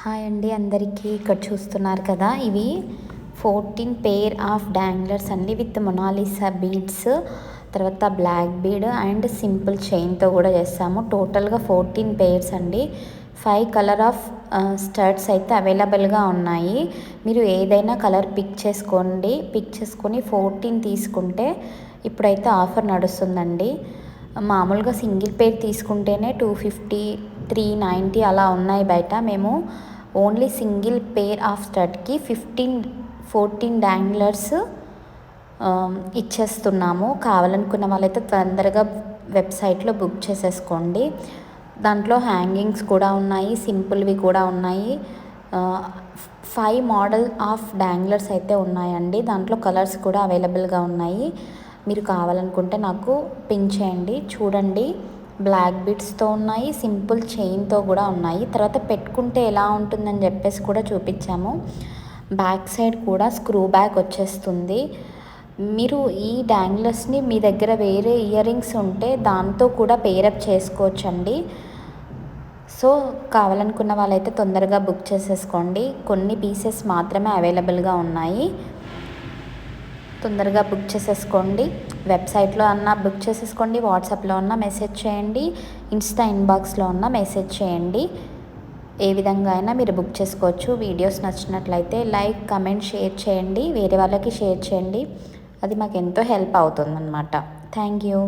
Hi అండి అందరికీ. ఇక్కడ చూస్తున్నారు కదా, ఇవి 14 పేర్ ఆఫ్ డాంగ్లర్స్ అండి విత్ మొనాలిసా బీడ్స్, తర్వాత బ్లాక్ బీడ్ అండ్ సింపుల్ చైన్తో కూడా చేస్తాము. టోటల్గా 14 పేర్స్ అండి. 5 కలర్ ఆఫ్ స్టడ్స్ అయితే అవైలబుల్గా ఉన్నాయి. మీరు ఏదైనా కలర్ పిక్ చేసుకొని 14 తీసుకుంటే ఇప్పుడైతే ఆఫర్ నడుస్తుందండి. మామూలుగా సింగిల్ పేర్ తీసుకుంటేనే 250, 390 అలా ఉన్నాయి బయట. మేము ఓన్లీ సింగిల్ పేర్ ఆఫ్ స్టడ్కి 14 డాంగ్లర్స్ ఇచ్చేస్తున్నాము. కావాలనుకున్న వాళ్ళైతే తొందరగా వెబ్సైట్లో బుక్ చేసేసుకోండి. దాంట్లో హ్యాంగింగ్స్ కూడా ఉన్నాయి, సింపుల్వి కూడా ఉన్నాయి. 5 మోడల్ ఆఫ్ డాంగ్లర్స్ అయితే ఉన్నాయండి. దాంట్లో కలర్స్ కూడా అవైలబుల్గా ఉన్నాయి. మీరు కావాలనుకుంటే నాకు పింక్ చేయండి. చూడండి, బ్లాక్ బీడ్స్తో ఉన్నాయి, సింపుల్ చైన్తో కూడా ఉన్నాయి. తర్వాత పెట్టుకుంటే ఎలా ఉంటుందని చెప్పేసి కూడా చూపించాము. బ్యాక్ సైడ్ కూడా స్క్రూ బ్యాక్ వచ్చేస్తుంది. మీరు ఈ డాంగ్లర్స్ని మీ దగ్గర వేరే ఇయర్ రింగ్స్ ఉంటే దాంతో కూడా పేరప్ చేసుకోవచ్చండి. సో కావాలనుకున్న వాళ్ళైతే తొందరగా బుక్ చేసేసుకోండి. కొన్ని పీసెస్ మాత్రమే అవైలబుల్గా ఉన్నాయి. తొందరగా బుక్ చేసేసుకోండి. వెబ్సైట్లో అన్నా బుక్ చేసేసుకోండి, వాట్సాప్లో అన్నా మెసేజ్ చేయండి, ఇన్స్టా ఇన్బాక్స్లో అన్నా మెసేజ్ చేయండి. ఏ విధంగా అయినా మీరు బుక్ చేసుకోవచ్చు. వీడియోస్ నచ్చినట్లయితే లైక్, కమెంట్, షేర్ చేయండి. వేరే వాళ్ళకి షేర్ చేయండి. అది మాకు ఎంతో హెల్ప్ అవుతుందన్నమాట. Thank you.